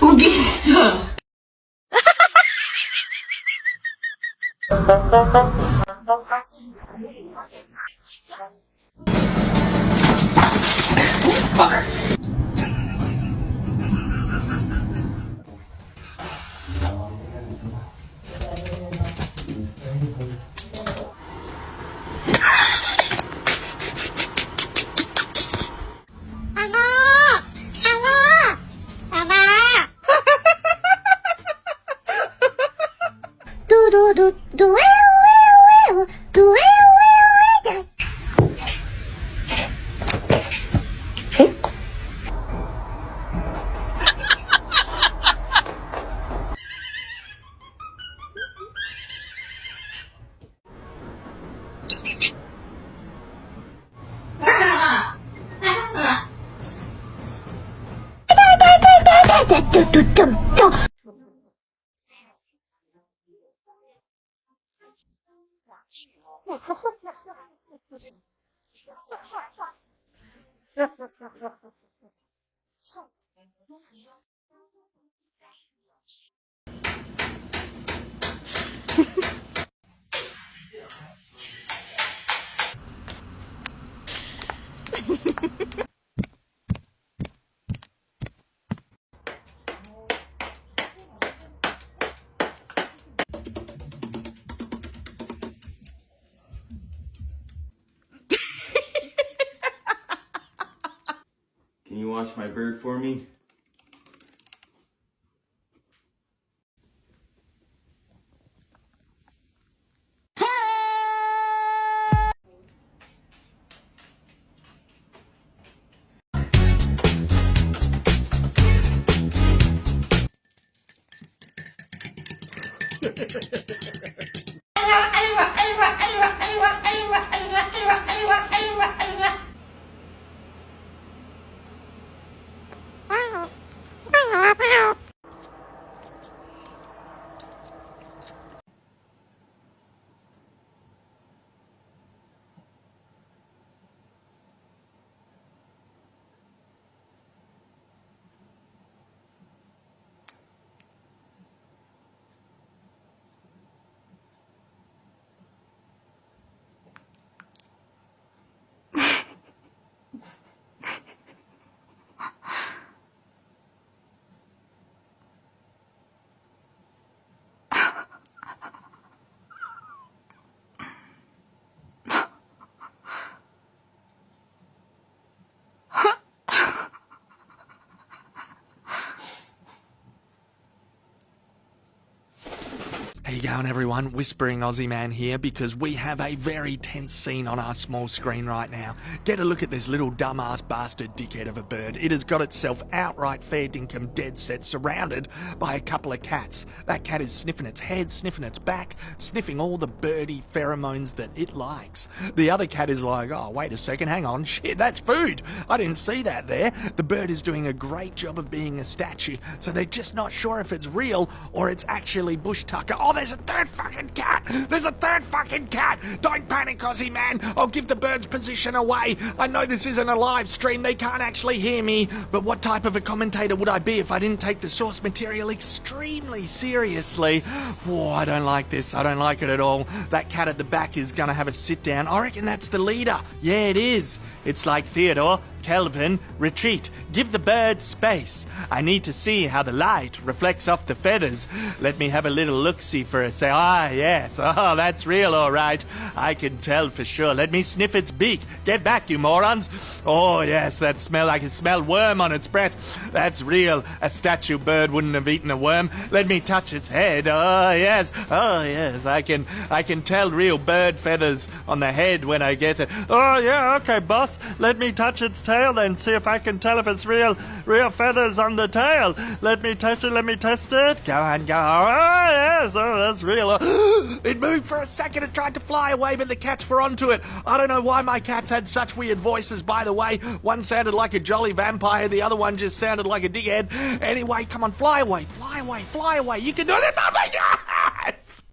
Убийца! Can you watch my bird for me? How you going, everyone? Whispering Aussie Man here, because we have a very tense scene on our small screen right now. Get a look at this little dumbass bastard dickhead of a bird. It has got itself outright fair dinkum dead set, surrounded by a couple of cats. That cat is sniffing its head, sniffing its back, sniffing all the birdie pheromones that it likes. The other cat is like, oh, wait a second, hang on, shit, that's food. I didn't see that there. The bird is doing a great job of being a statue, so they're just not sure if it's real or it's actually bush tucker. Oh, there's a third fucking cat! There's a third fucking cat! Don't panic, Aussie Man! I'll give the bird's position away! I know this isn't a live stream, they can't actually hear me, but what type of a commentator would I be if I didn't take the source material extremely seriously? Oh, I don't like this. I don't like it at all. That cat at the back is gonna have a sit down. I reckon that's the leader. Yeah, it is. It's like Theodore, Kelvin, retreat. Give the bird space. I need to see how the light reflects off the feathers. Let me have a little look-see for a say. Ah, yes. Oh, that's real, all right. I can tell for sure. Let me sniff its beak. Get back, you morons. Oh, yes, that smell. I can smell worm on its breath. That's real. A statue bird wouldn't have eaten a worm. Let me touch its head. Oh, yes. Oh, yes. I can tell real bird feathers on the head when I get it. Oh, yeah, okay, boss. Let me touch its tail then, see if I can tell if it's real feathers on the tail. Let me touch it, let me test it. Go on, go on. Oh, yes, oh, that's real. It moved for a second, it tried to fly away, but the cats were onto it. I don't know why my cats had such weird voices, by the way. One sounded like a jolly vampire, the other one just sounded like a dickhead. Anyway, come on, fly away, fly away, fly away. You can do it. Oh my yes!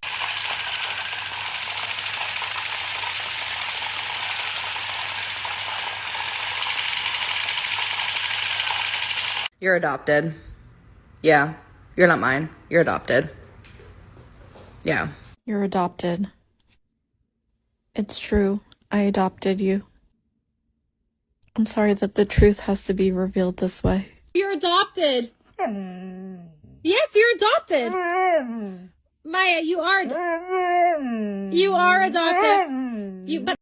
You're adopted. Yeah. You're not mine. You're adopted. Yeah. You're adopted. It's true. I adopted you. I'm sorry that the truth has to be revealed this way. You're adopted. Yes, you're adopted. Maya, you are adopted. But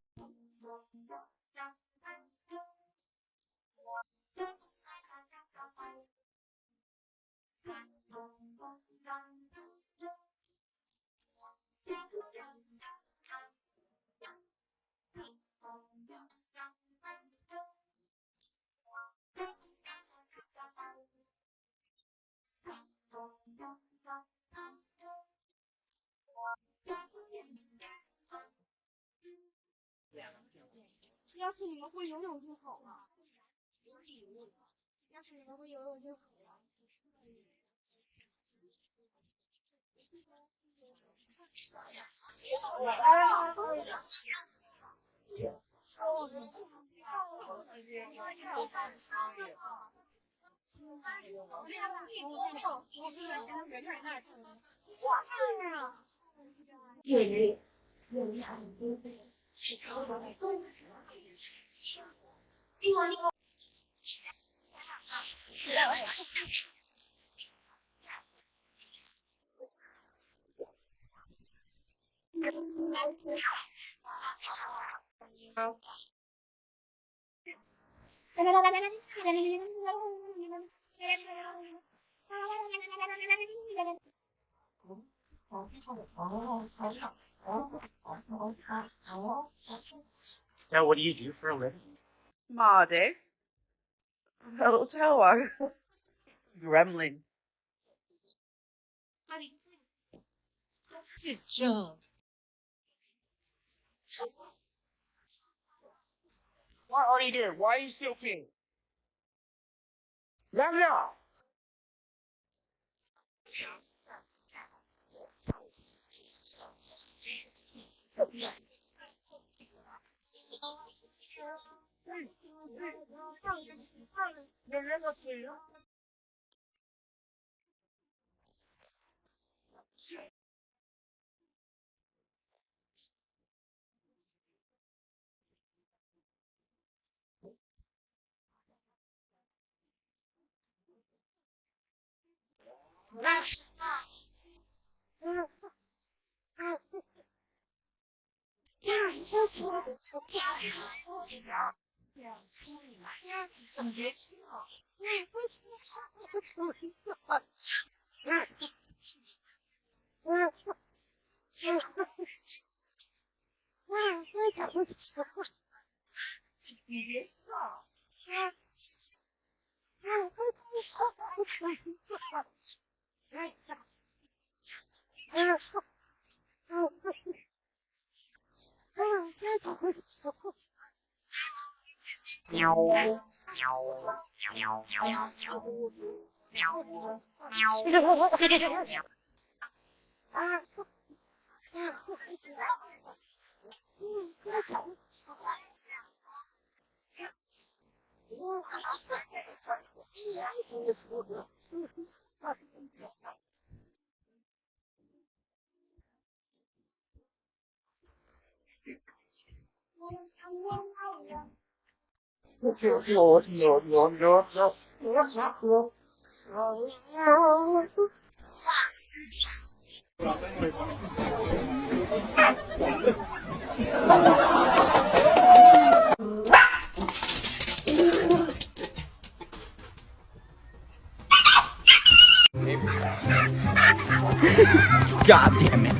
Now, what do you do for a living? Mardy. Hello, Tower. Gremlin. What are you doing? Why are you still peeing? No, no! God damn it.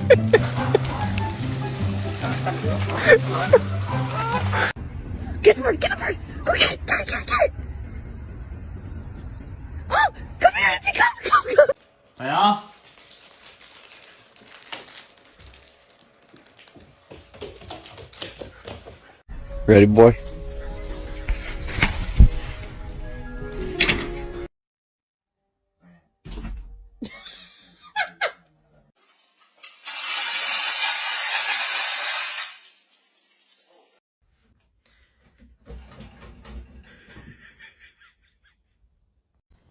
Get the bird! Get the bird! Okay, get. Oh, come here, come. Ja. Ready, boy?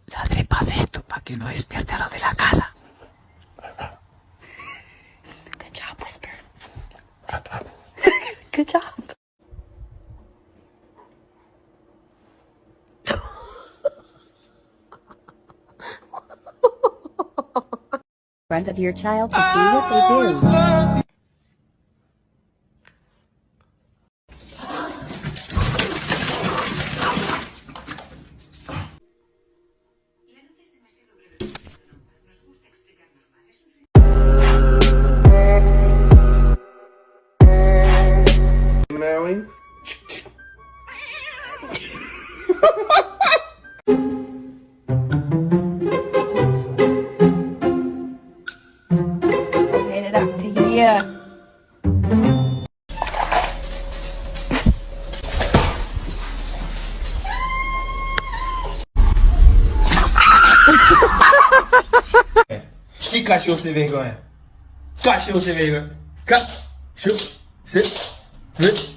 Ladre paceto para que no despierte a los de la casa. Good job, Whisper. Good job. Front of your child to see what they do. Mary? Made it up to here. Que cachorro sem vergonha? Cachorro sem vergonha. Cachorro sem vergonha.